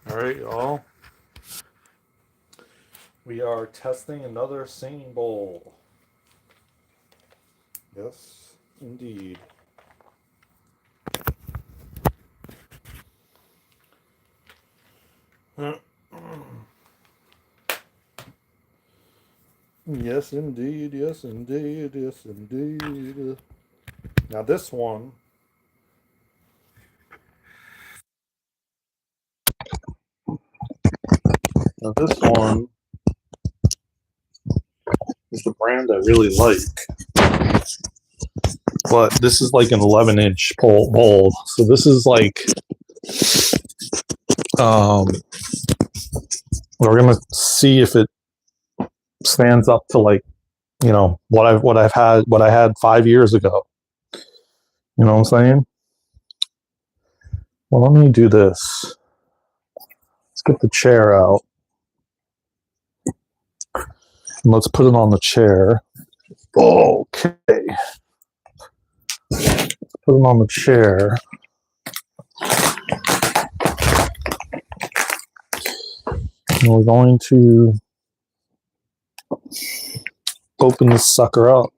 All right, y'all. We are testing another singing bowl. Yes, indeed. Yes, indeed. Yes, indeed. Yes, indeed. Now this one. Now this one is the brand I really like. But this is like an 11-inch bowl. So this is like, um, we're gonna see if it stands up to like, what I had 5 years ago. You know what I'm saying? Well, let me do this. Let's get the chair out. And let's put it on the chair. Okay. Put it on the chair. And we're going to open this sucker up.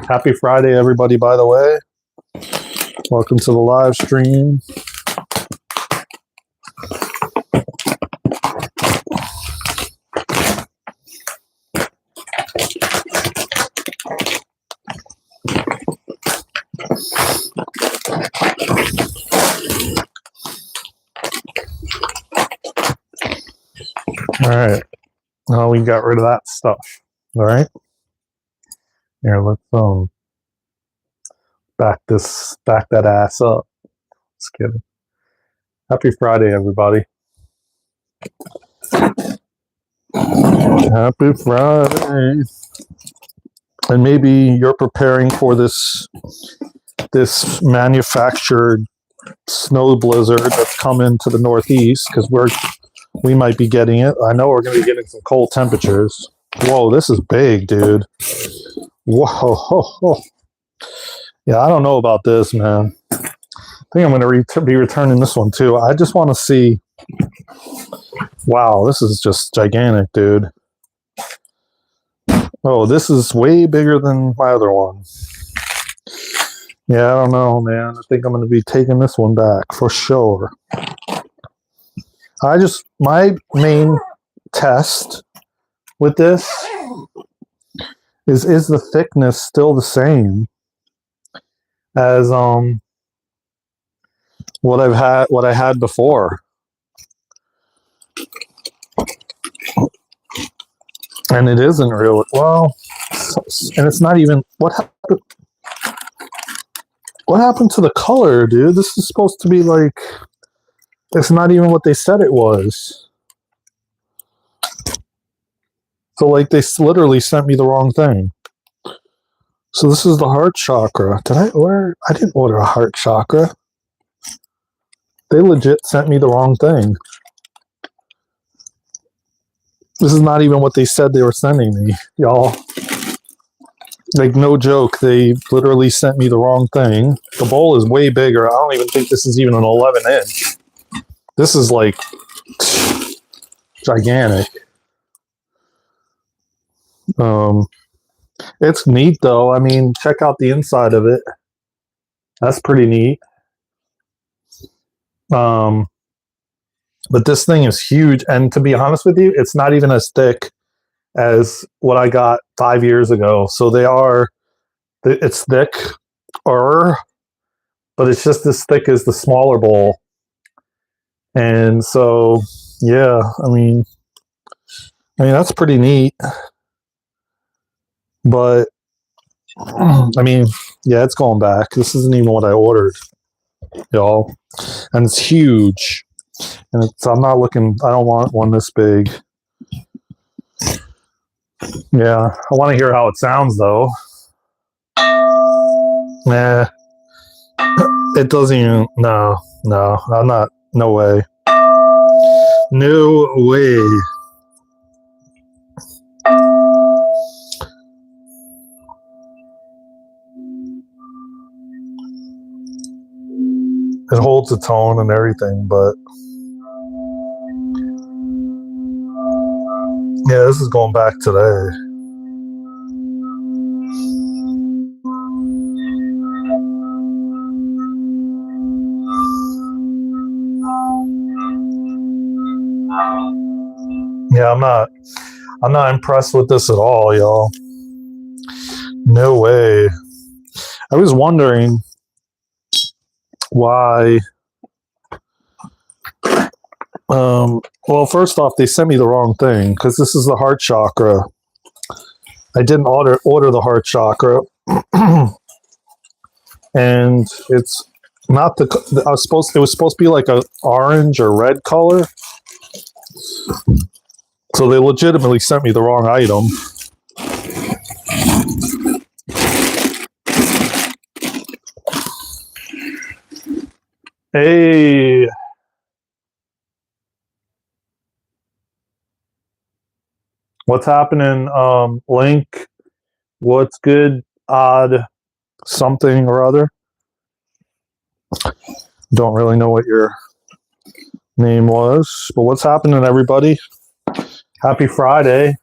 Happy Friday, everybody, by the way. Welcome to the live stream. All right. Now we got rid of that stuff. All right. Here, let's back that ass up. Just kidding. Happy Friday, everybody. Happy Friday. And maybe you're preparing for this manufactured snow blizzard that's coming to the Northeast, because we might be getting it. I know we're going to be getting some cold temperatures. Whoa, this is big, dude. Whoa. Yeah, I don't know about this, man. I think I'm going to be returning this one too. I just want to see. Wow, this is just gigantic, dude. Oh, this is way bigger than my other one. Yeah, I don't know, man. I think I'm going to be taking this one back for sure. My main test with this is the thickness still the same as what I had before. And it isn't really, well, and it's not even, what happened to the color, dude? This is supposed to be like, it's not even what they said it was. So like they literally sent me the wrong thing. So this is the heart chakra. I didn't order a heart chakra. They legit sent me the wrong thing. This is not even what they said they were sending me, y'all. Like, no joke, they literally sent me the wrong thing. The bowl is way bigger. I don't even think this is even an 11-inch. This is like gigantic. It's neat though. I mean, check out the inside of it. That's pretty neat. But this thing is huge, and to be honest with you, it's not even as thick as what I got 5 years ago. So it's thick, but it's just as thick as the smaller bowl. And so, yeah, I mean that's pretty neat. But I mean, yeah, it's going back. This isn't even what I ordered, y'all, and it's huge. And I don't want one this big. Yeah, I want to hear how it sounds though. Nah, it doesn't even. No, I'm not. No way. No way. It holds a tone and everything, but Yeah, this is going back today. Yeah, I'm not impressed with this at all, y'all. No way. I was wondering why. Well, first off, they sent me the wrong thing because this is the heart chakra. I didn't order the heart chakra, and it's not the. I was supposed. It was supposed to be like a orange or red color. So they legitimately sent me the wrong item. Hey. What's happening? Link. What's good? Odd something or other. Don't really know what your name was, but what's happening, everybody? Happy Friday.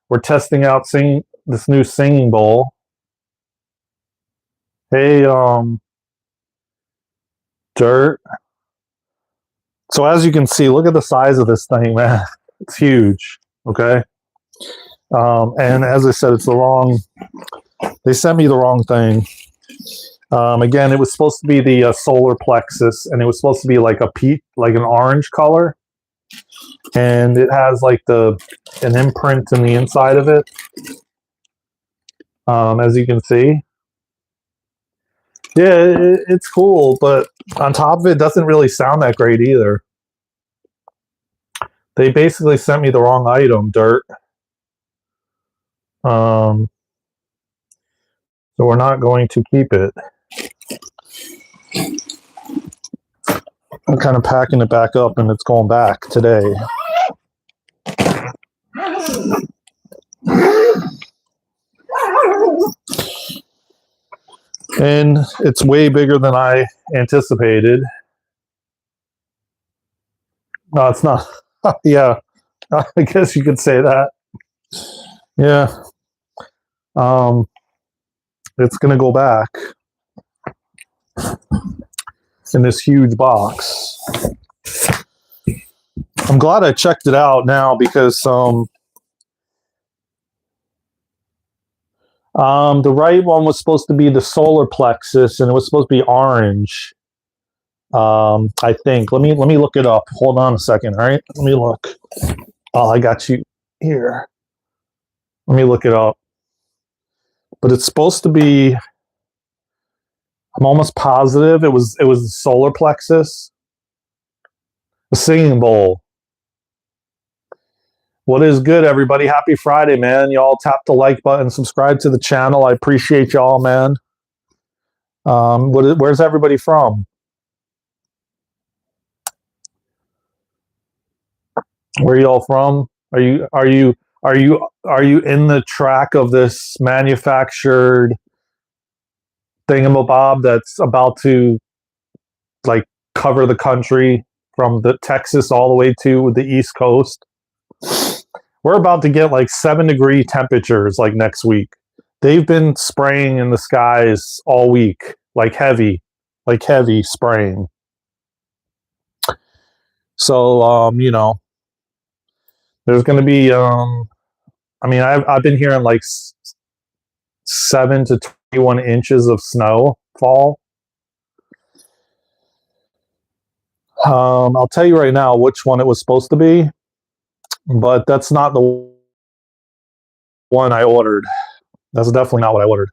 We're testing out this new singing bowl. Hey, Dirt. So as you can see, look at the size of this thing, man. It's huge. Okay. And as I said, it's the wrong. They sent me the wrong thing. Again, it was supposed to be the solar plexus, and it was supposed to be like like an orange color, and it has like an imprint in the inside of it. As you can see, yeah, it's cool, but on top of it, doesn't really sound that great either. They basically sent me the wrong item, Dirt. So we're not going to keep it. I'm kind of packing it back up, and it's going back today. And it's way bigger than I anticipated. No, it's not. Yeah, I guess you could say that. Yeah. It's going to go back in this huge box. I'm glad I checked it out now because the right one was supposed to be the solar plexus, and it was supposed to be orange. I think. Let me look it up. Hold on a second. All right, let me look. Oh, I got you here. Let me look it up. But it's supposed to be. I'm almost positive it was the solar plexus. The singing bowl. What is good, everybody? Happy Friday, man. Y'all tap the like button, subscribe to the channel. I appreciate y'all, man. Where's everybody from? Where are y'all from? Are you in the track of this manufactured thingamabob that's about to like cover the country from the Texas all the way to the East Coast? We're about to get like 7-degree temperatures like next week. They've been spraying in the skies all week, like heavy spraying. So, there's going to be, I've been hearing like 7 to 21 inches of snow fall. I'll tell you right now which one it was supposed to be, but that's not the one I ordered. That's definitely not what I ordered.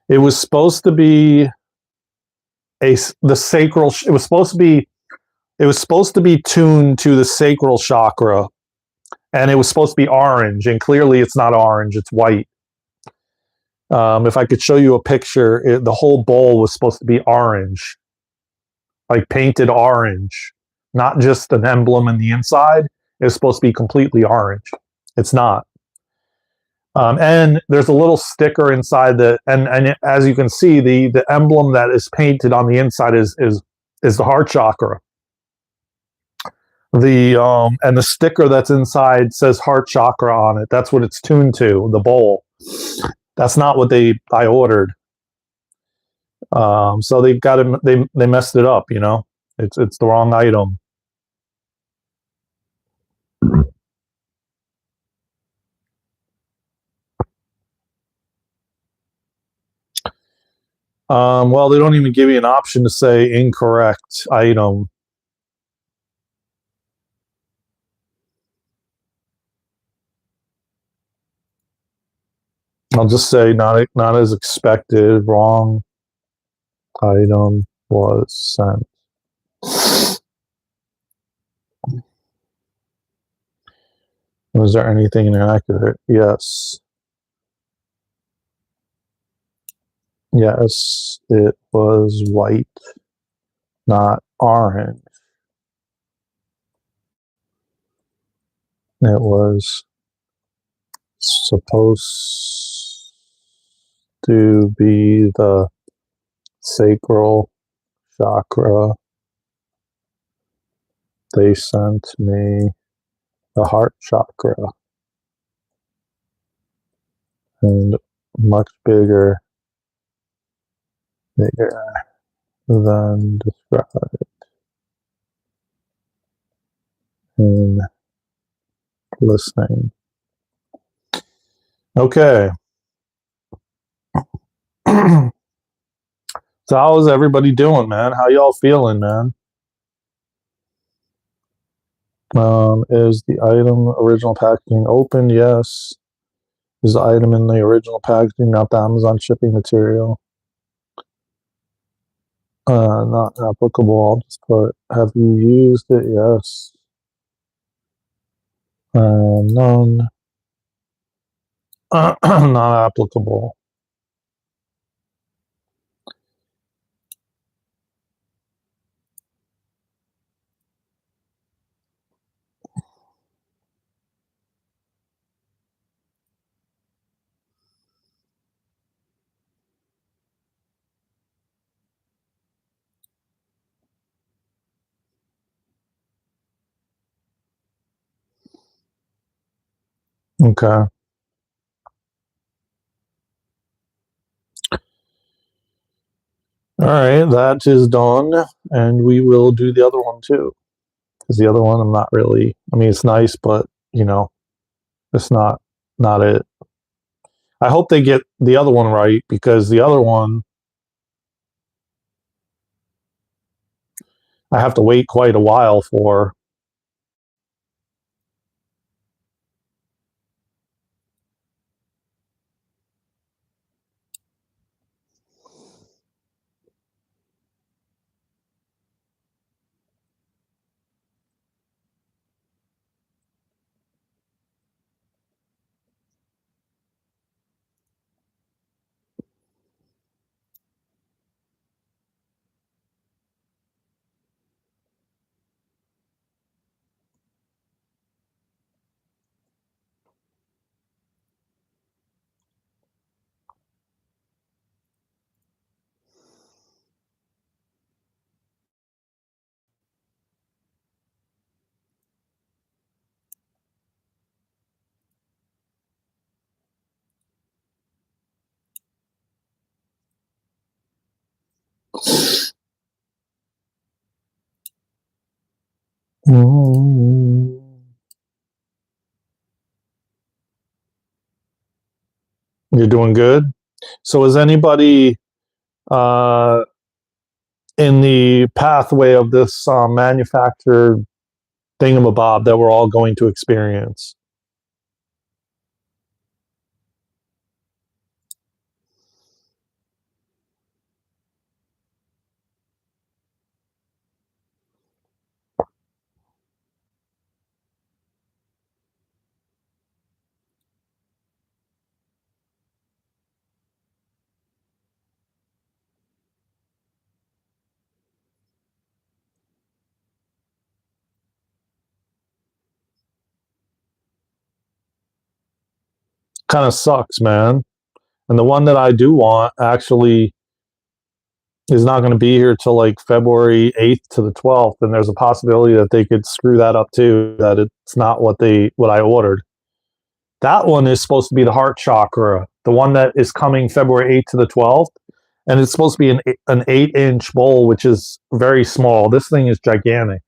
It was supposed to be the sacral. It was supposed to be tuned to the sacral chakra, and it was supposed to be orange. And clearly, it's not orange; it's white. If I could show you a picture, the whole bowl was supposed to be orange, like painted orange, not just an emblem in the inside. It's supposed to be completely orange. It's not. And there's a little sticker inside and as you can see, the emblem that is painted on the inside is the heart chakra. And the sticker that's inside says heart chakra on it. That's what it's tuned to. The bowl. That's not what I ordered. So they've got it. They messed it up. It's the wrong item. Well, they don't even give you an option to say incorrect item. I'll just say not as expected. Wrong item was sent. Was there anything inaccurate? Yes. Yes, it was white, not orange. It was supposed to be the sacral chakra. They sent me the heart chakra. And much bigger than described in listening. Okay. So how is everybody doing, man? How y'all feeling, man? Is the item original packaging open? Yes. Is the item in the original packaging, not the Amazon shipping material? Not applicable. I'll just put, have you used it? Yes. None. Not applicable. Okay. All right, that is done, and we will do the other one too. Because the other one, I'm not really. I mean, it's nice, but it's not it. I hope they get the other one right because the other one, I have to wait quite a while for. Mm, you're doing good. So is anybody uh, in the pathway of this manufactured thingamabob that we're all going to experience? kind of sucks, man. And the one that I do want actually is not going to be here till like February 8th to the 12th, and there's a possibility that they could screw that up too, that it's not what I ordered. That one is supposed to be the heart chakra, the one that is coming February 8th to the 12th, and it's supposed to be an 8-inch bowl, which is very small. This thing is gigantic.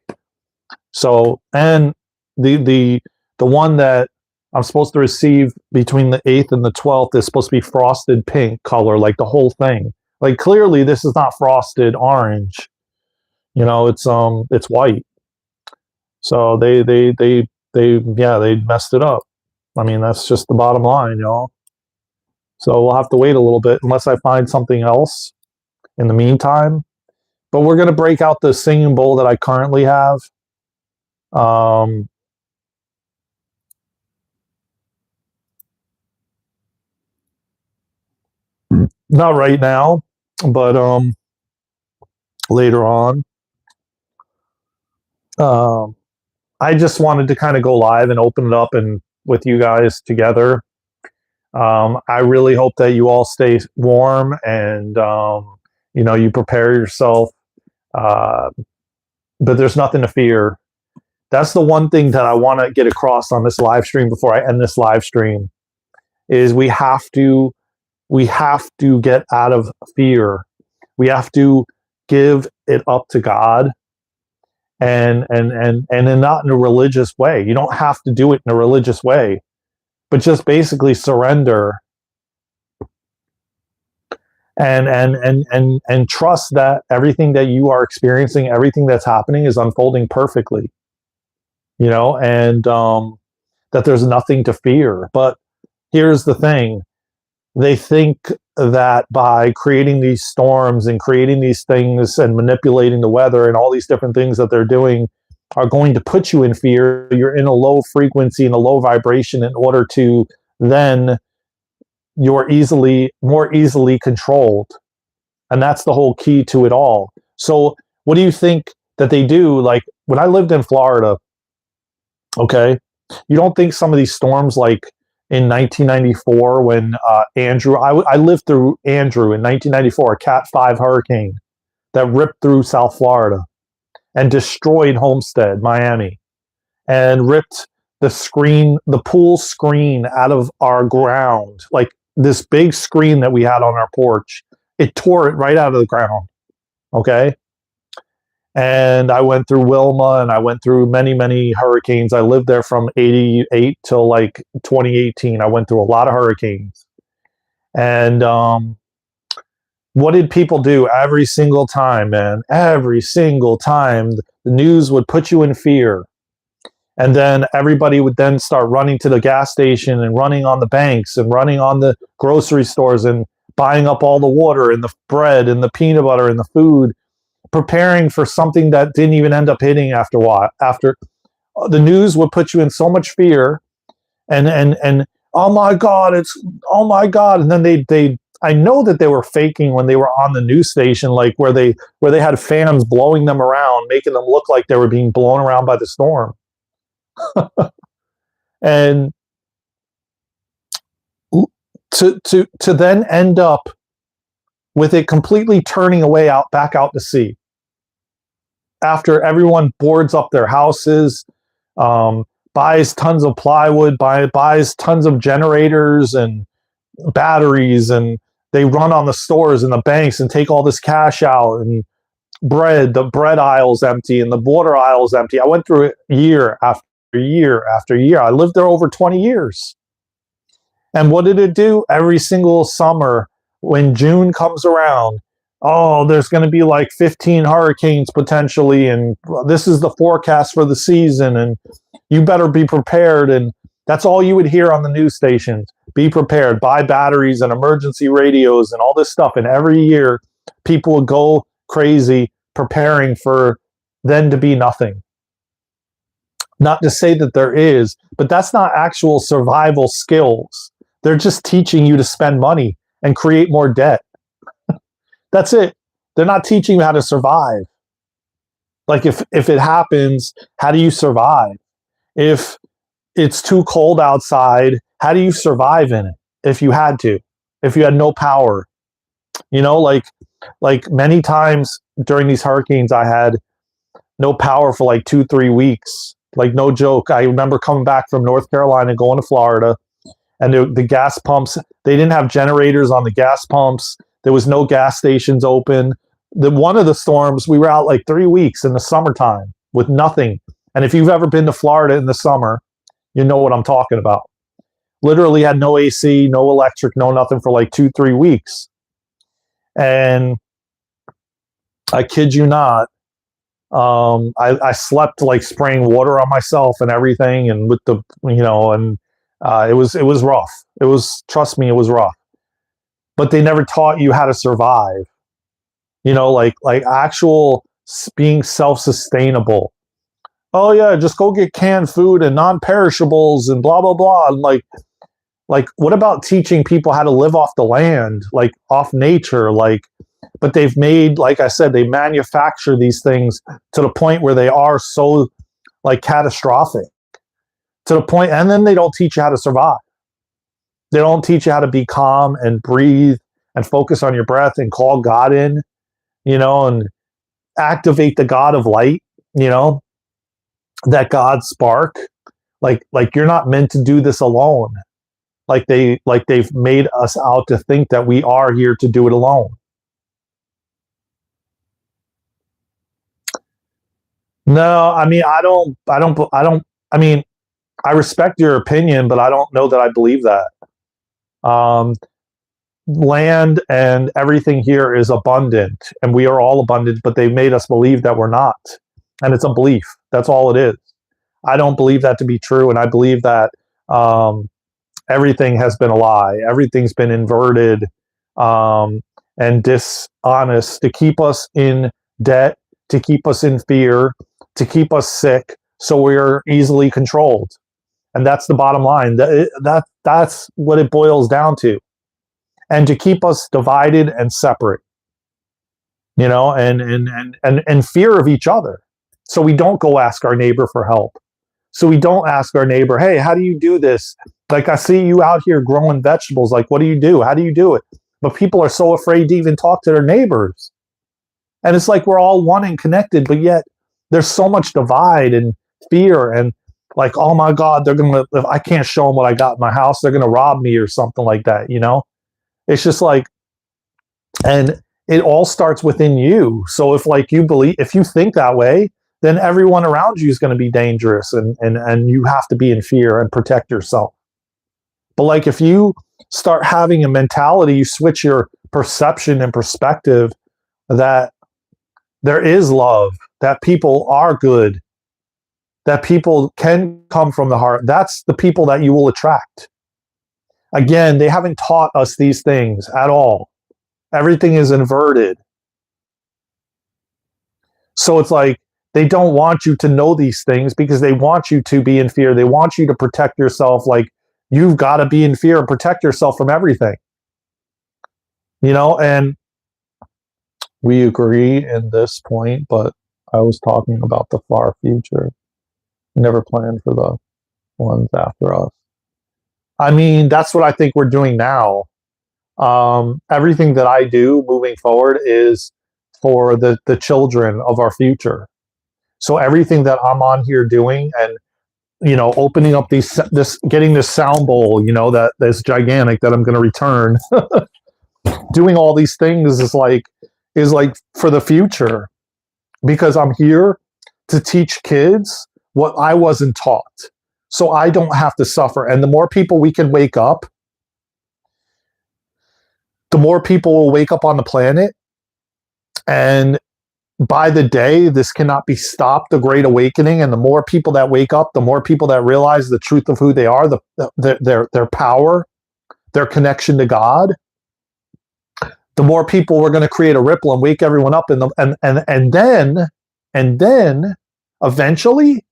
So, and the one that I'm supposed to receive between the 8th and the 12th is supposed to be frosted pink color, like the whole thing. Like clearly this is not frosted orange. It's white. So they messed it up. I mean, that's just the bottom line, y'all. So we'll have to wait a little bit unless I find something else in the meantime. But we're going to break out the singing bowl that I currently have. Not right now, but later on. I just wanted to kind of go live and open it up and with you guys together. I really hope that you all stay warm and you prepare yourself. But there's nothing to fear. That's the one thing that I want to get across on this live stream before I end this live stream is we have to get out of fear. We have to give it up to God and not in a religious way. You don't have to do it in a religious way, but just basically surrender and trust that everything that you are experiencing, everything that's happening is unfolding perfectly, and that there's nothing to fear. But here's the thing. They think that by creating these storms and creating these things and manipulating the weather and all these different things that they're doing are going to put you in fear. You're in a low frequency and a low vibration in order to then you're more easily controlled. And that's the whole key to it all. So what do you think that they do? Like when I lived in Florida, okay, you don't think some of these storms like in 1994 when Andrew, I lived through Andrew in 1994, a Cat 5 hurricane that ripped through South Florida and destroyed Homestead, Miami, and ripped the pool screen out of our ground, like this big screen that we had on our porch. It tore it right out of the ground, okay? And I went through Wilma and I went through many, many hurricanes. I lived there from 88 till like 2018. I went through a lot of hurricanes. And what did people do every single time, man? Every single time, the news would put you in fear. And then everybody would then start running to the gas station and running on the banks and running on the grocery stores and buying up all the water and the bread and the peanut butter and the food, preparing for something that didn't even end up hitting after a while. After the news would put you in so much fear and oh my God, and then they I know that they were faking when they were on the news station, like where they had fans blowing them around, making them look like they were being blown around by the storm. And to then end up with it completely turning away back out to sea after everyone boards up their houses, buys tons of plywood, buys tons of generators and batteries, and they run on the stores and the banks and take all this cash out, and the bread aisle's empty and the water aisle's empty. I went through it year after year after year. I lived there over 20 years. And what did it do? Every single summer when June comes around, oh, there's going to be like 15 hurricanes potentially, and this is the forecast for the season, and you better be prepared. And that's all you would hear on the news stations. Be prepared, buy batteries and emergency radios and all this stuff. And every year, people would go crazy preparing for then to be nothing. Not to say that there is, but that's not actual survival skills. They're just teaching you to spend money and create more debt. That's it. They're not teaching you how to survive. Like if it happens, how do you survive? If it's too cold outside, how do you survive in it? if you had to, if you had no power, like many times during these hurricanes, I had no power for like 2-3 weeks. Like, no joke. I remember coming back from North Carolina, going to Florida, and the gas pumps, they didn't have generators on the gas pumps. There was no gas stations open. One of the storms, we were out like 3 weeks in the summertime with nothing. And if you've ever been to Florida in the summer, you know what I'm talking about. Literally had no AC, no electric, no nothing for like 2-3 weeks. And I kid you not, I slept like spraying water on myself and everything, and with the and it was rough. Trust me, it was rough. But they never taught you how to survive. Like actual being self-sustainable. Oh yeah, just go get canned food and non-perishables and blah blah blah. And like what about teaching people how to live off the land, like off nature, but they've made, like I said, they manufacture these things to the point where they are so like catastrophic to the point, and then they don't teach you how to survive. They don't teach you how to be calm and breathe and focus on your breath and call God in, and activate the God of light, that God spark. Like you're not meant to do this alone. Like they've made us out to think that we are here to do it alone. No, I mean, I mean, I respect your opinion, but I don't know that I believe that. Um, Land and everything here is abundant, and we are all abundant, but they made us believe that we're not. And it's a belief. That's all it is. I don't believe that to be true, and I believe that everything has been a lie. Everything's been inverted and dishonest to keep us in debt, to keep us in fear, to keep us sick, so we're easily controlled. And that's the bottom line. That's what it boils down to. And to keep us divided and separate, and fear of each other. So we don't go ask our neighbor for help. So we don't ask our neighbor, hey, how do you do this? Like, I see you out here growing vegetables. Like, what do you do? How do you do it? But people are so afraid to even talk to their neighbors. And it's like we're all one and connected, but yet there's so much divide and fear and like, oh my God, if I can't show them what I got in my house, they're going to rob me or something like that, It's just like, and it all starts within you. So if you think that way, then everyone around you is going to be dangerous, and you have to be in fear and protect yourself. But like, if you start having a mentality, you switch your perception and perspective that there is love, that people are good, that people can come from the heart, that's the people that you will attract. Again, they haven't taught us these things at all. Everything is inverted. So it's like they don't want you to know these things because they want you to be in fear. They want you to protect yourself. Like, you've got to be in fear and protect yourself from everything. And we agree in this point, but I was talking about the far future. Never planned for the ones after us. I mean, that's what I think we're doing now. Everything that I do moving forward is for the children of our future. So everything that I'm on here doing, and opening up getting this sound bowl, that's gigantic that I'm going to return, doing all these things is like for the future, because I'm here to teach kids what I wasn't taught, so I don't have to suffer. And the more people we can wake up, the more people will wake up on the planet. And by the day, this cannot be stopped, the Great Awakening. And the more people that wake up, the more people that realize the truth of who they are, their power, their connection to God, the more people we're going to create a ripple and wake everyone up. And then eventually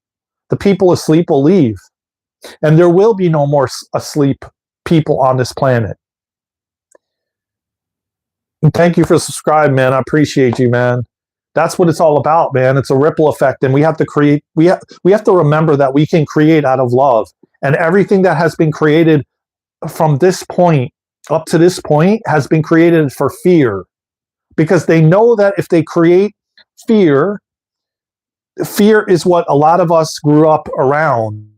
the people asleep will leave. And there will be no more asleep people on this planet. And thank you for subscribing, man. I appreciate you, man. That's what it's all about, man. It's a ripple effect, and we have to create. We have to remember that we can create out of love, and everything that has been created from this point up to this point has been created for fear, because they know that if they create fear, fear is what a lot of us grew up around,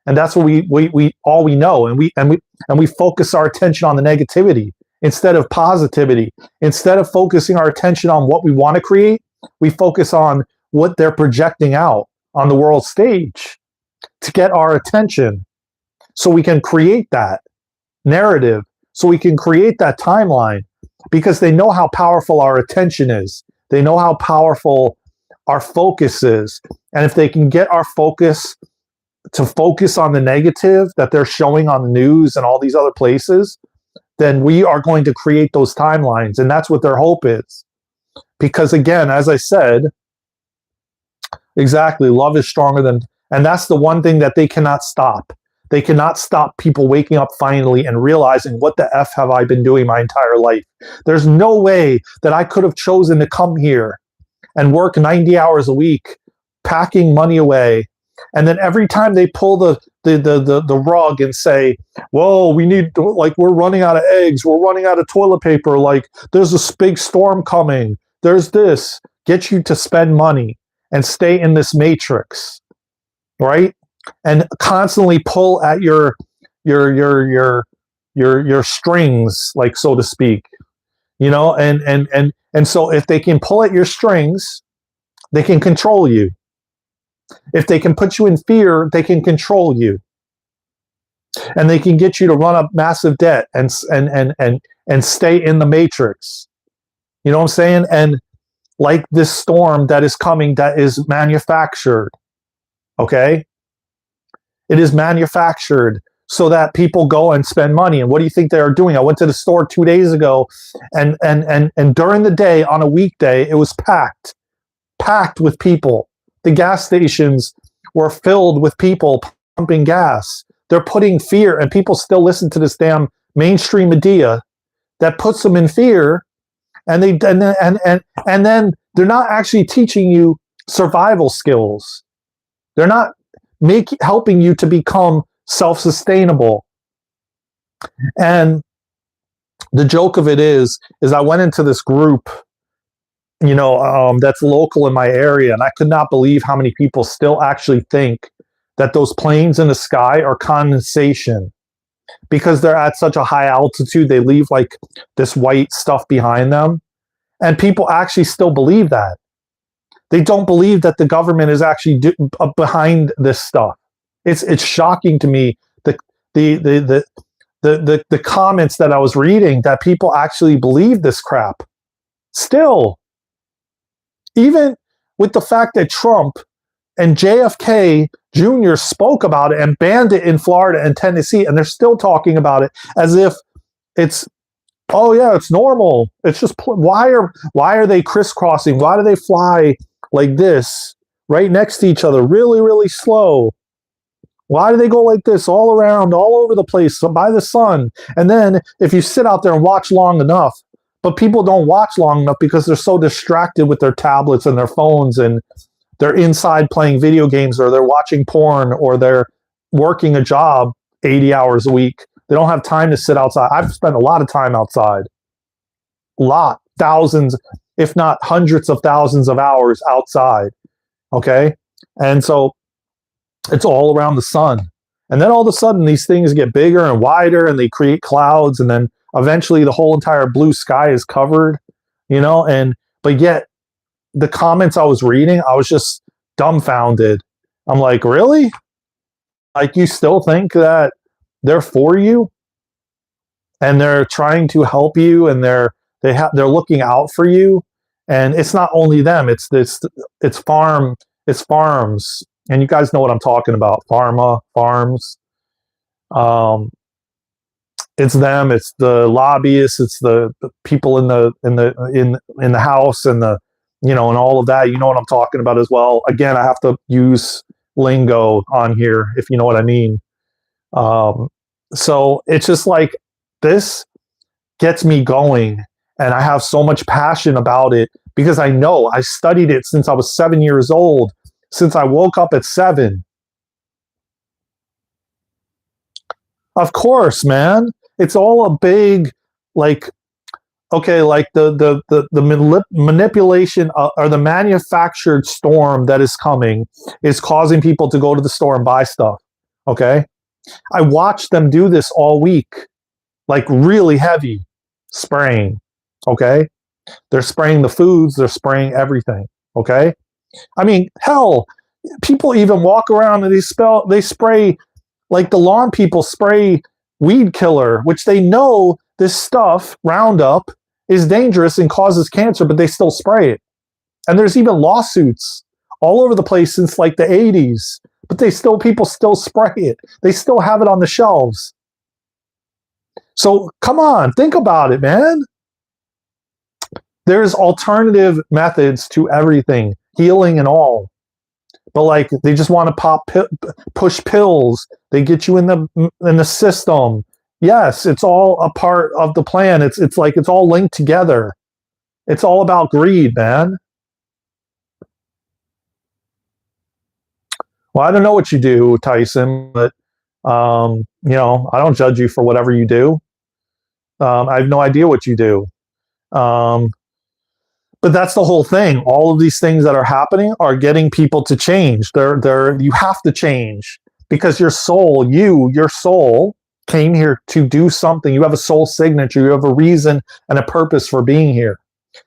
and that's what we all we know, and we focus our attention on the negativity instead of positivity. Instead of focusing our attention on what we want to create, we focus on what they're projecting out on the world stage to get our attention, so we can create that narrative, so we can create that timeline, because they know how powerful our attention is. They know how powerful our focus is. And if they can get our focus to focus on the negative that they're showing on the news and all these other places, then we are going to create those timelines. And that's what their hope is. Because again, as I said, exactly, love is stronger than, and that's the one thing that they cannot stop. They cannot stop people waking up finally and realizing, what the F have I been doing my entire life? There's no way that I could have chosen to come here and work 90 hours a week, packing money away. And then every time they pull the rug and say, whoa, we need, like, we're running out of eggs, we're running out of toilet paper, like, there's a big storm coming, there's this, get you to spend money and stay in this matrix, right? And constantly pull at your strings, like, so to speak, you know, and so if they can pull at your strings, they can control you. If they can put you in fear, they can control you, and they can get you to run up massive debt and stay in the matrix. You know what I'm saying? And like this storm that is coming, that is manufactured. Okay. It is manufactured so that people go and spend money. And what do you think they are doing? I went to the store 2 days ago, and during the day, on a weekday, it was packed with people. The gas stations were filled with people pumping gas. They're putting fear, and people still listen to this damn mainstream media that puts them in fear, and then they're not actually teaching you survival skills. They're not helping you to become self-sustainable. And the joke of it is I went into this group, you know, that's local in my area, and I could not believe how many people still actually think that those planes in the sky are condensation, because they're at such a high altitude. They leave like this white stuff behind them, and people actually still believe that. They don't believe that the government is actually behind this stuff. It's shocking to me, the comments that I was reading, that people actually believe this crap. Still, even with the fact that Trump and JFK Jr. spoke about it and banned it in Florida and Tennessee, and they're still talking about it as if it's, oh yeah, it's normal. It's just, why are they crisscrossing? Why do they fly like this right next to each other, really, really slow? Why do they go like this all around, all over the place by the sun? And then if you sit out there and watch long enough, but people don't watch long enough because they're so distracted with their tablets and their phones, and they're inside playing video games, or they're watching porn, or they're working a job 80 hours a week. They don't have time to sit outside. I've spent a lot of time outside. Thousands, if not hundreds of thousands of hours outside. Okay? And so it's all around the sun. And then all of a sudden, these things get bigger and wider, and they create clouds, and then eventually the whole entire blue sky is covered, you know, but yet the comments I was reading, I was just dumbfounded. I'm like, really? Like, you still think that they're for you, and they're trying to help you, and they're looking out for you? And it's not only them, it's farms, and you guys know what I'm talking about. Farms. It's them. It's the lobbyists. It's the people in the House, and the, you know, and all of that. You know what I'm talking about as well. Again, I have to use lingo on here, if you know what I mean. So it's just like, this gets me going, and I have so much passion about it, because I know I studied it since I was 7 years old, since I woke up at 7. Of course, man. It's all a big, like, okay, like the manipulation or the manufactured storm that is coming is causing people to go to the store and buy stuff. Okay. I watched them do this all week, like really heavy spraying. Okay. They're spraying the foods, they're spraying everything. Okay. I mean, hell, people even walk around and they spray, like the lawn people spray weed killer, which they know this stuff, Roundup, is dangerous and causes cancer, but they still spray it. And there's even lawsuits all over the place since like the 80s, but people still spray it. They still have it on the shelves. So come on, think about it, man. There's alternative methods to everything, healing and all. But like they just want to push pills. They get you in the system. Yes, it's all a part of the plan. It's like it's all linked together. It's all about greed, man. Well, I don't know what you do, Tyson, but I don't judge you for whatever you do. I have no idea what you do. But that's the whole thing. All of these things that are happening are getting people to change. You have to change because your soul came here to do something. You have a soul signature. You have a reason and a purpose for being here.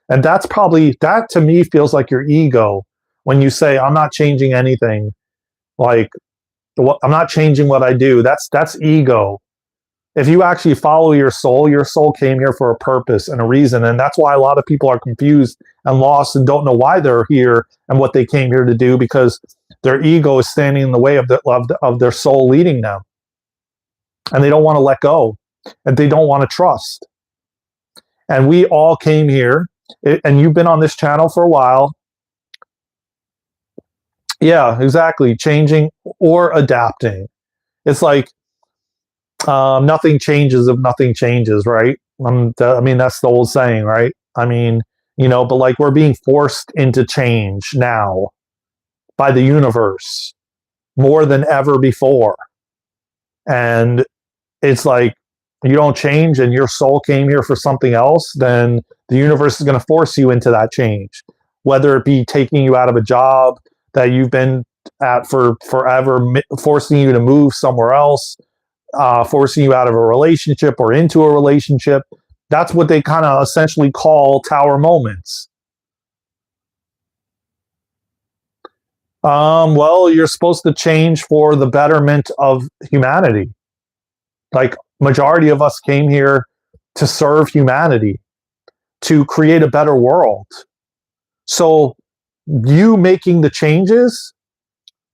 And that to me feels like your ego when you say, I'm not changing anything. Like, I'm not changing what I do. That's ego. If you actually follow your soul came here for a purpose and a reason. And that's why a lot of people are confused and lost and don't know why they're here and what they came here to do, because their ego is standing in the way of their soul leading them. And they don't want to let go, and they don't want to trust. And we all came here, and you've been on this channel for a while. Yeah, exactly. Changing or adapting. It's like, nothing changes if nothing changes, right? I mean, that's the old saying, right? I mean, but like we're being forced into change now by the universe more than ever before. And it's like, you don't change and your soul came here for something else, then the universe is going to force you into that change, whether it be taking you out of a job that you've been at for forever, forcing you to move somewhere else, forcing you out of a relationship or into a relationship. That's what they kind of essentially call tower moments. Well, you're supposed to change for the betterment of humanity. Like, majority of us came here to serve humanity, to create a better world. So you making the changes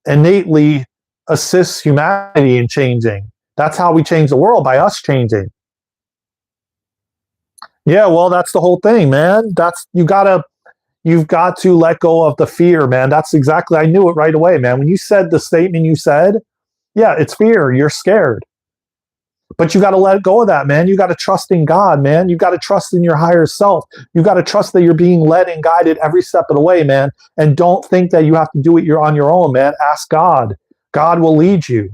innately assists humanity in changing. That's how we change the world, by us changing. Yeah, well, that's the whole thing, man. You've got to let go of the fear, man. That's exactly, I knew it right away, man. When you said the statement you said, yeah, it's fear. You're scared. But you got to let go of that, man. You got to trust in God, man. You got to trust in your higher self. You got to trust that you're being led and guided every step of the way, man. And don't think that you have to do it on your own, man. Ask God. God will lead you.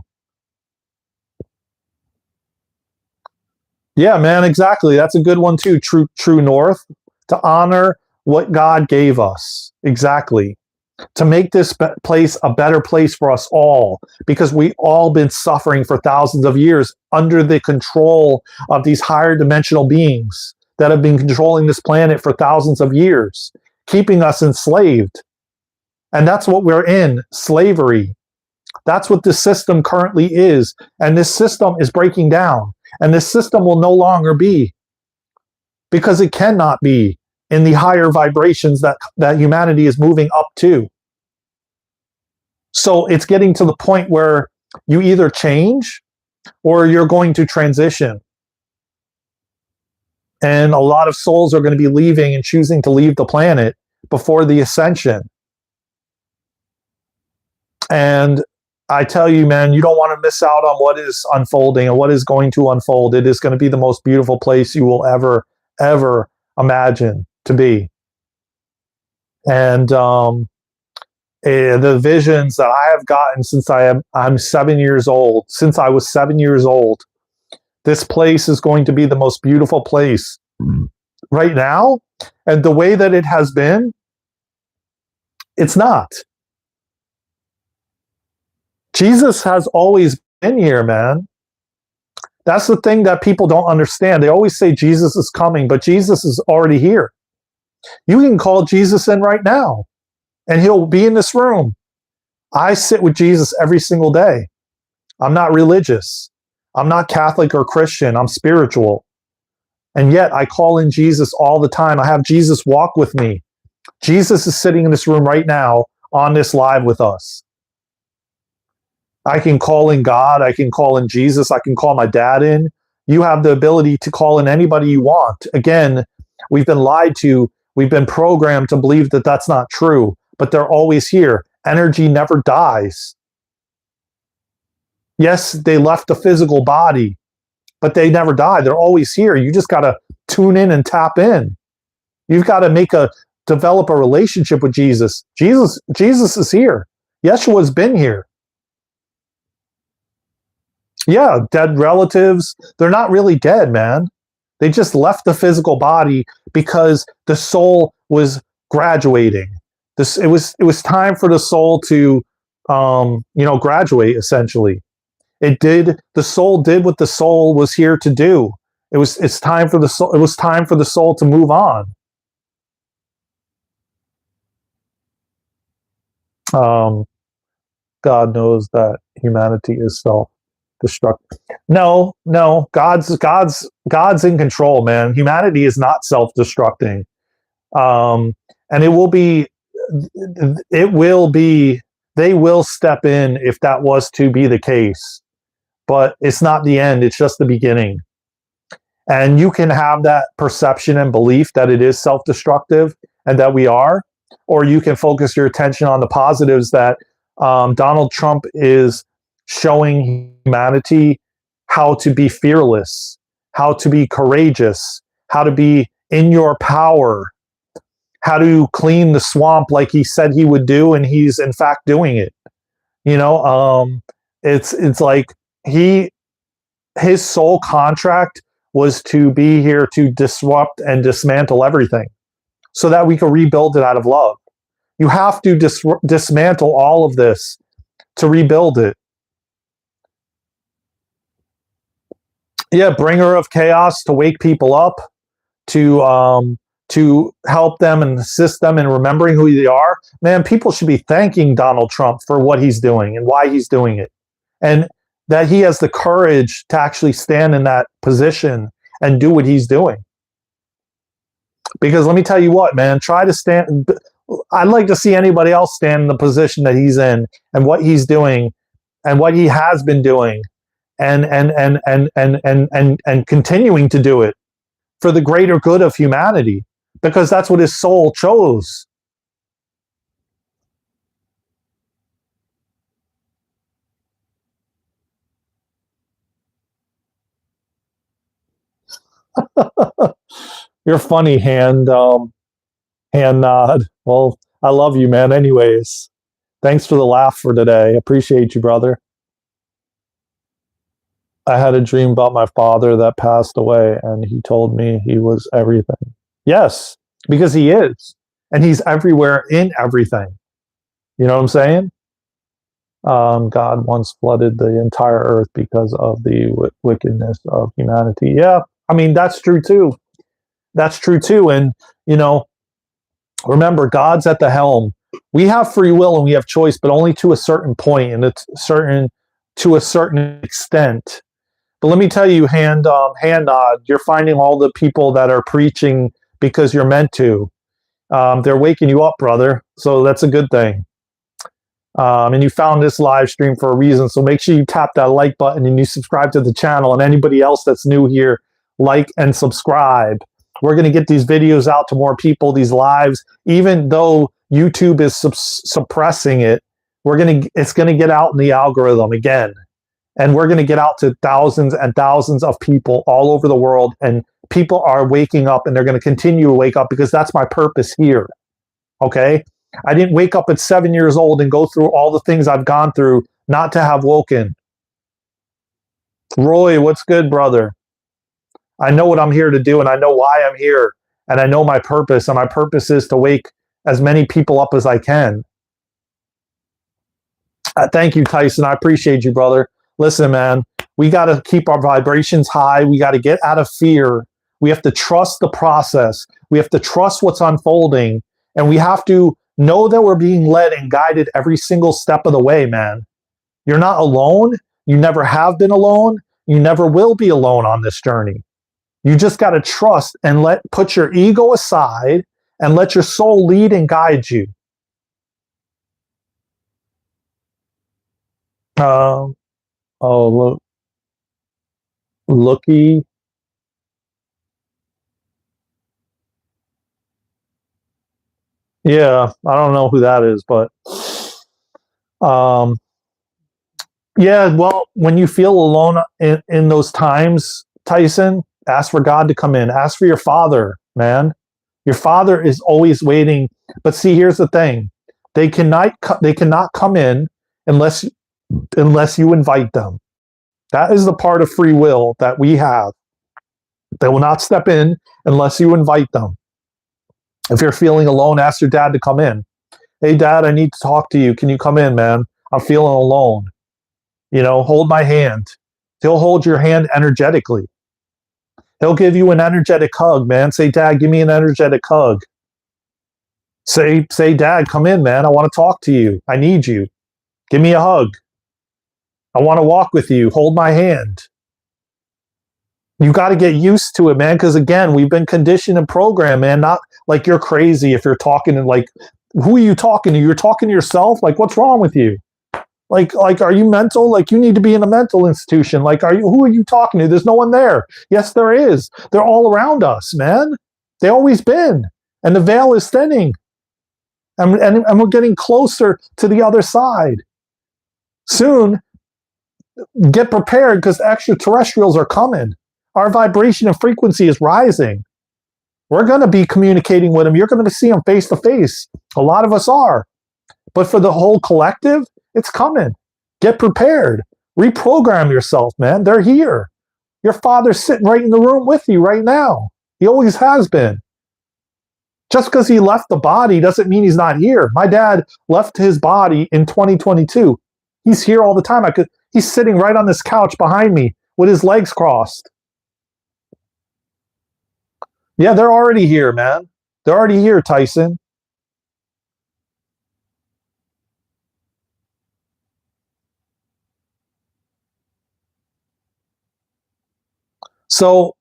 Yeah, man, exactly. That's a good one too. True north, to honor what God gave us. Exactly. To make this place a better place for us all, because we all been suffering for thousands of years under the control of these higher dimensional beings that have been controlling this planet for thousands of years, keeping us enslaved. And that's what we're in, slavery. That's what this system currently is. And this system is breaking down. And this system will no longer be, because it cannot be in the higher vibrations that humanity is moving up to. So it's getting to the point where you either change or you're going to transition. And a lot of souls are going to be leaving and choosing to leave the planet before the ascension. And I tell you, man, you don't want to miss out on what is unfolding and what is going to unfold. It is going to be the most beautiful place you will ever, ever imagine to be. And the visions that I have gotten since I'm 7 years old, since I was 7 years old, This place is going to be the most beautiful place right now. And the way that it has been, it's not. Jesus has always been here, man. That's the thing that people don't understand. They always say Jesus is coming, but Jesus is already here. You can call Jesus in right now, and he'll be in this room. I sit with Jesus every single day. I'm not religious. I'm not Catholic or Christian. I'm spiritual. And yet I call in Jesus all the time. I have Jesus walk with me. Jesus is sitting in this room right now on this live with us. I can call in God. I can call in Jesus. I can call my dad in. You have the ability to call in anybody you want. Again, we've been lied to. We've been programmed to believe that that's not true, but they're always here. Energy never dies. Yes, they left the physical body, but they never die. They're always here. You just got to tune in and tap in. You've got to develop a relationship with Jesus. Jesus is here. Yeshua's been here. Yeah, dead relatives, they're not really dead, man. They just left the physical body because the soul was graduating. It was time for the soul to graduate, essentially. The soul did what the soul was here to do. It was time for the soul to move on. God knows that humanity is self-destructive. No, God's in control, man. Humanity is not self-destructing. And they will step in if that was to be the case. But it's not the end, it's just the beginning. And you can have that perception and belief that it is self-destructive and that we are, or you can focus your attention on the positives that Donald Trump is showing humanity how to be fearless, how to be courageous, how to be in your power, how to clean the swamp like he said he would do, and he's in fact doing it. It's like his sole contract was to be here to disrupt and dismantle everything so that we can rebuild it out of love. You have to dismantle all of this to rebuild it. Yeah, bringer of chaos, to wake people up, to help them and assist them in remembering who they are. Man, people should be thanking Donald Trump for what he's doing and why he's doing it. And that he has the courage to actually stand in that position and do what he's doing. Because let me tell you what, man, try to stand. I'd like to see anybody else stand in the position that he's in and what he's doing and what he has been doing and continuing to do it for the greater good of humanity, because that's what his soul chose. You're funny, hand nod. Well, I love you, man. Anyways, thanks for the laugh for today. Appreciate you, brother. I had a dream about my father that passed away, and he told me he was everything. Yes, because he is, and he's everywhere in everything. You know what I'm saying? God once flooded the entire earth because of the wickedness of humanity. Yeah, I mean, that's true too. That's true too. And, remember, God's at the helm. We have free will and we have choice, but only to a certain point, and it's to a certain extent. But let me tell you, hand nod, you're finding all the people that are preaching because you're meant to. They're waking you up, brother. So that's a good thing. And you found this live stream for a reason. So make sure you tap that like button and you subscribe to the channel. And anybody else that's new here, like and subscribe. We're going to get these videos out to more people, these lives, even though YouTube is suppressing it. It's going to get out in the algorithm again. And we're going to get out to thousands and thousands of people all over the world. And people are waking up, and they're going to continue to wake up, because that's my purpose here. Okay? I didn't wake up at 7 years old and go through all the things I've gone through not to have woken. Roy, what's good, brother? I know what I'm here to do, and I know why I'm here, and I know my purpose, and my purpose is to wake as many people up as I can. Thank you, Tyson. I appreciate you, brother. Listen, man, we got to keep our vibrations high. We got to get out of fear. We have to trust the process. We have to trust what's unfolding, and we have to know that we're being led and guided every single step of the way, man. You're not alone. You never have been alone. You never will be alone on this journey. You just got to trust and put your ego aside and let your soul lead and guide you. Oh, look, looky. Yeah, I don't know who that is, but um, yeah. Well, when you feel alone in those times, Tyson, ask for God to come in. Ask for your father, man. Your father is always waiting. But see, here's the thing: they cannot come in unless you invite them. That is the part of free will that we have. They will not step in unless you invite them. If you're feeling alone, ask your dad to come in. Hey, dad, I need to talk to you. Can you come in, man? I'm feeling alone. Hold my hand. He'll hold your hand energetically. He'll give you an energetic hug, man. Say, dad, give me an energetic hug. Say, dad, come in, man. I want to talk to you. I need you. Give me a hug. I want to walk with you. Hold my hand. You got to get used to it, man, because again, we've been conditioned and programmed, man. Not like you're crazy if you're talking and like, who are you talking to? You're talking to yourself? Like, what's wrong with you? Like, are you mental? Like, you need to be in a mental institution. Like, who are you talking to? There's no one there. Yes, there is. They're all around us, man. They always been. And the veil is thinning. And we're getting closer to the other side. Soon, get prepared because extraterrestrials are coming. Our vibration and frequency is rising. We're going to be communicating with them. You're going to see them face to face. A lot of us are. But for the whole collective, it's coming. Get prepared. Reprogram yourself, man. They're here. Your father's sitting right in the room with you right now. He always has been. Just because he left the body doesn't mean he's not here. My dad left his body in 2022. He's here all the time. He's sitting right on this couch behind me with his legs crossed. Yeah, they're already here, man. They're already here, Tyson. So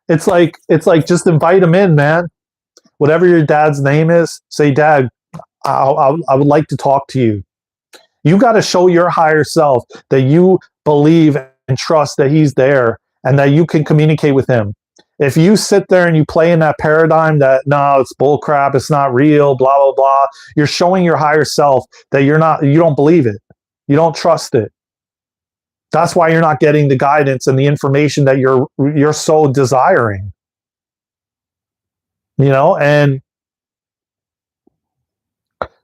it's like just invite them in, man. Whatever your dad's name is, say, Dad, I would like to talk to you. You got to show your higher self that you believe and trust that he's there and that you can communicate with him. If you sit there and you play in that paradigm that no, it's bullcrap, it's not real, blah blah blah, you're showing your higher self that you don't believe it, you don't trust it. That's why you're not getting the guidance and the information that you're so desiring. And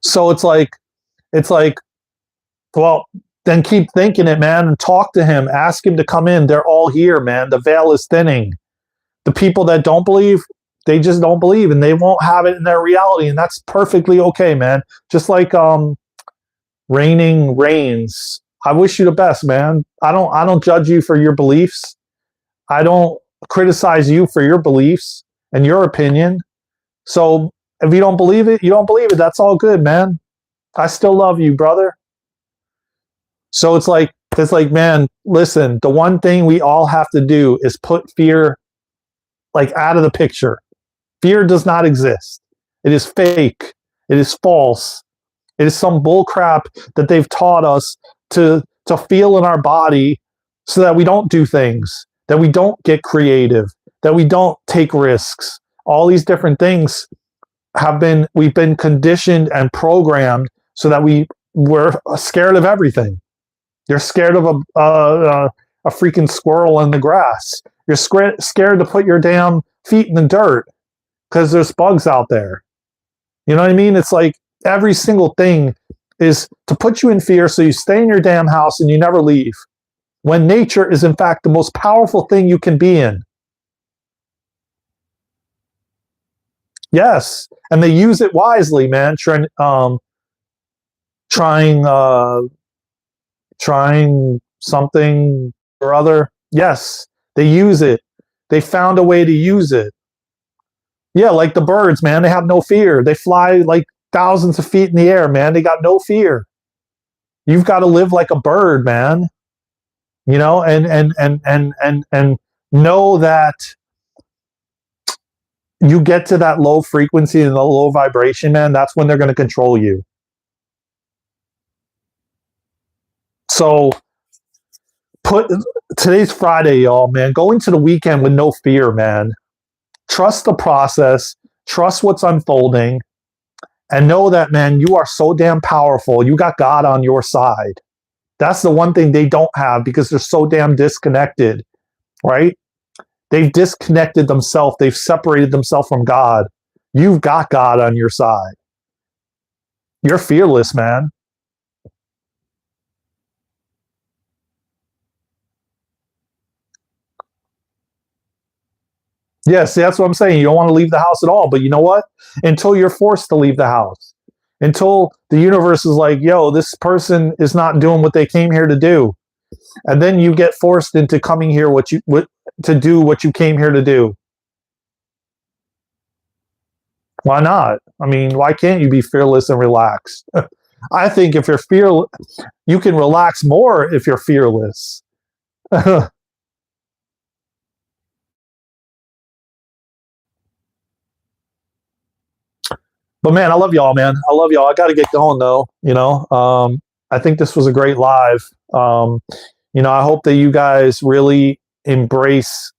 so it's like, well, then keep thinking it, man, and talk to him. Ask him to come in. They're all here, man. The veil is thinning. The people that don't believe, they just don't believe, and they won't have it in their reality, and that's perfectly okay, man. Just like raining rains. I wish you the best, man. I don't judge you for your beliefs. I don't criticize you for your beliefs and your opinion. So if you don't believe it, you don't believe it. That's all good, man. I still love you, brother. So it's like, man, listen, the one thing we all have to do is put fear like out of the picture. Fear does not exist. It is fake. It is false. It is some bull crap that they've taught us to feel in our body so that we don't do things, that we don't get creative, that we don't take risks. All these different things we've been conditioned and programmed so that we're scared of everything. You're scared of a freaking squirrel in the grass. You're scared to put your damn feet in the dirt because there's bugs out there. You know what I mean? It's like every single thing is to put you in fear so you stay in your damn house and you never leave. when nature is in fact the most powerful thing you can be in. Yes, and they use it wisely, man. Trying something or other. Yes, they use it. They found a way to use it. Yeah, like the birds, man. They have no fear. They fly like thousands of feet in the air, man. They got no fear. You've got to live like a bird, man. You know, and know that you get to that low frequency and the low vibration, man. That's when they're going to control you. So today's Friday, y'all, man. Go into the weekend with no fear, man. Trust the process, trust what's unfolding, and know that, man, you are so damn powerful. You got God on your side. That's the one thing they don't have because they're so damn disconnected, right? They've disconnected themselves. They've separated themselves from God. You've got God on your side. You're fearless, man. Yes, that's what I'm saying. You don't want to leave the house at all. But you know what? Until you're forced to leave the house, until the universe is like, yo, this person is not doing what they came here to do. And then you get forced into coming here to do what you came here to do. Why not? I mean, why can't you be fearless and relaxed? I think if you're fearless, you can relax more if you're fearless. But man, I love y'all, man. I love y'all. I got to get going though. I think this was a great live. I hope that you guys really embrace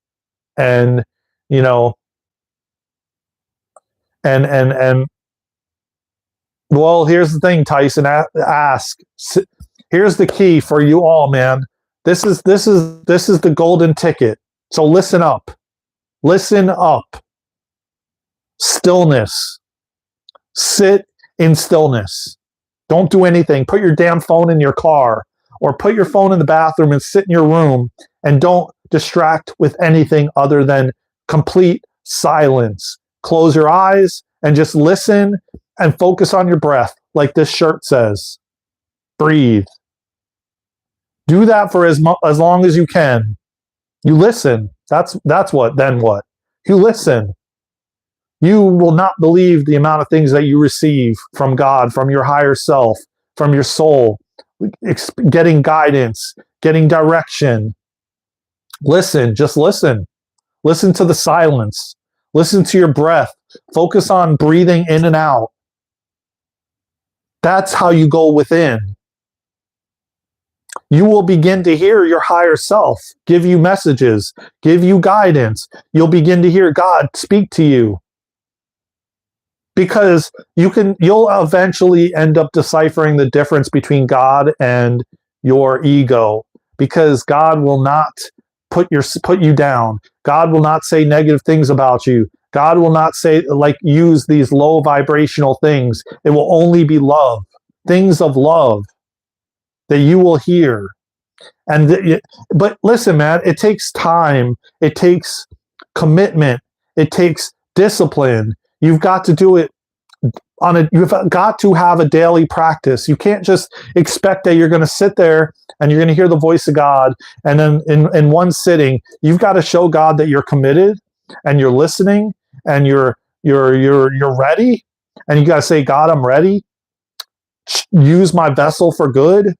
and you know and well, here's the thing, Tyson. Ask. Here's the key for you all, man. This is the golden ticket. So listen up. Listen up. Stillness. Sit in stillness. Don't do anything. Put your damn phone in your car or put your phone in the bathroom and sit in your room and don't distract with anything other than complete silence. Close your eyes and just listen and focus on your breath, like this shirt says. Breathe. Do that for as long as you can. You listen. That's what. Then what? You listen. You will not believe the amount of things that you receive from God, from your higher self, from your soul, getting guidance, getting direction. Listen, just listen. Listen to the silence. Listen to your breath. Focus on breathing in and out. That's how you go within. You will begin to hear your higher self give you messages, give you guidance. You'll begin to hear God speak to you. Because you'll eventually end up deciphering the difference between God and your ego. Because God will not put you down. God will not say negative things about you. God will not use these low vibrational things. It will only be love, things of love that you will hear. But listen, man, it takes time. It takes commitment. It takes discipline. You've got to do it you've got to have a daily practice. You can't just expect that you're going to sit there and you're going to hear the voice of God and then in one sitting. You've got to show God that you're committed and you're listening and you're ready, and you got to say, God, I'm ready. Use my vessel for good.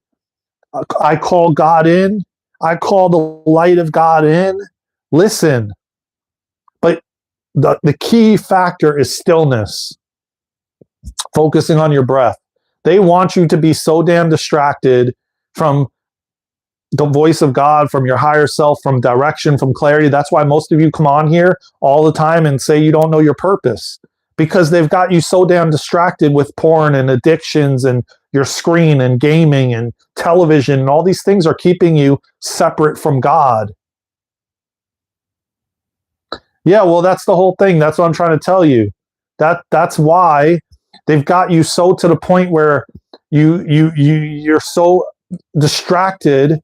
I call God in. I call the light of God in. Listen. But the key factor is stillness. Focusing on your breath. They want you to be so damn distracted from the voice of God, from your higher self, from direction, from clarity. That's why most of you come on here all the time and say you don't know your purpose, because they've got you so damn distracted with porn and addictions and your screen and gaming and television, and all these things are keeping you separate from God. Yeah, well, that's the whole thing. That's what I'm trying to tell you. That's why they've got you so to the point where you're so distracted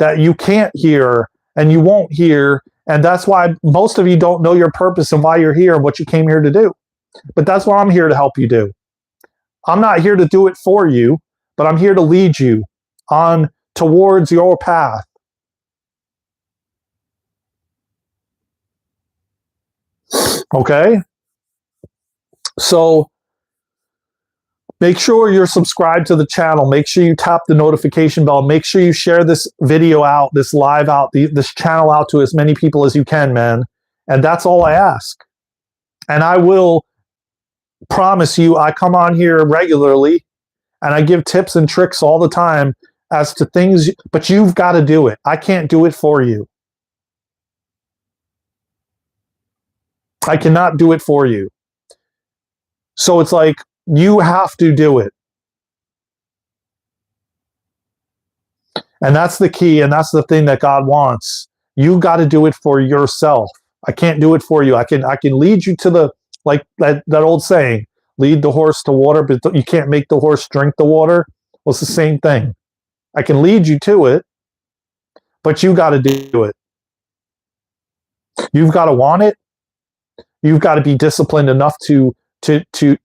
that you can't hear and you won't hear. And that's why most of you don't know your purpose and why you're here and what you came here to do. But that's what I'm here to help you do. I'm not here to do it for you, but I'm here to lead you on towards your path. Okay? So make sure you're subscribed to the channel. Make sure you tap the notification bell. Make sure you share this video out, this live out, this channel out to as many people as you can, man. And that's all I ask. And I will promise you, I come on here regularly and I give tips and tricks all the time as to things, but you've got to do it. I can't do it for you. I cannot do it for you. So it's like, you have to do it. And that's the key, and that's the thing that God wants. You got to do it for yourself. I can't do it for you. I can lead you to the, like that old saying, lead the horse to water, but you can't make the horse drink the water. Well, it's the same thing. I can lead you to it, but you got to do it. You've got to want it. You've got to be disciplined enough to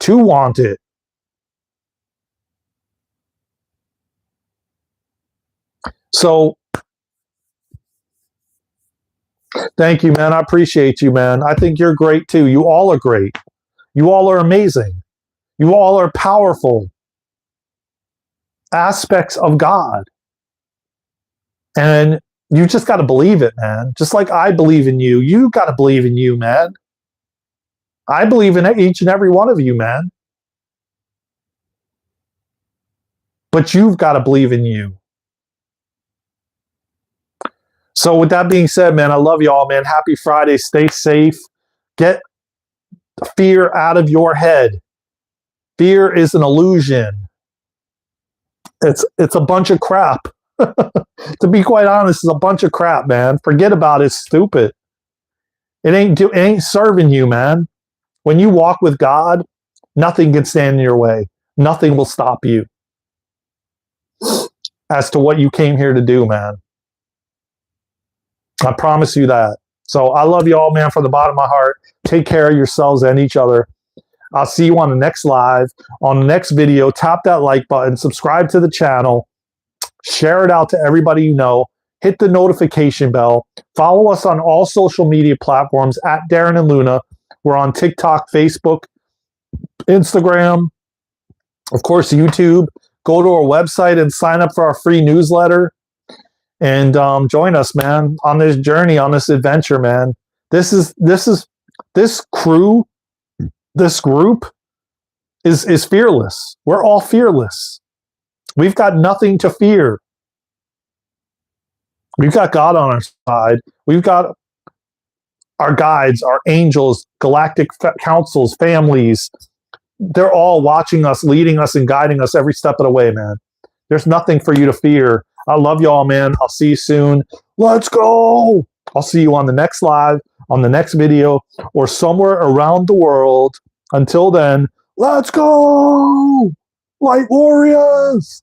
want it. So thank you, man. I appreciate you, man. I think you're great too. You all are great. You all are amazing. You all are powerful aspects of God. And you just got to believe it, man. Just like I believe in you, you got to believe in you, man. I believe in each and every one of you, man. But you've got to believe in you. So with that being said, man, I love you all, man. Happy Friday. Stay safe. Get fear out of your head. Fear is an illusion. It's a bunch of crap. To be quite honest, it's a bunch of crap, man. Forget about it. It's stupid. It ain't serving you, man. When you walk with God, nothing can stand in your way. Nothing will stop you as to what you came here to do, man. I promise you that. So I love you all, man, from the bottom of my heart. Take care of yourselves and each other. I'll see you on the next live, on the next video. Tap that like button, subscribe to the channel, share it out to everybody you know, hit the notification bell, follow us on all social media platforms at Daren and Luna. We're on TikTok, Facebook, Instagram, of course, YouTube. Go to our website and sign up for our free newsletter. And join us, man, on this journey, on this adventure, man. This crew, this group is fearless. We're all fearless. We've got nothing to fear. We've got God on our side. We've got our guides, our angels, galactic councils, families. They're all watching us, leading us, and guiding us every step of the way, man. There's nothing for you to fear. I love y'all, man. I'll see you soon. Let's go. I'll see you on the next live, on the next video, or somewhere around the world. Until then, let's go. Light warriors.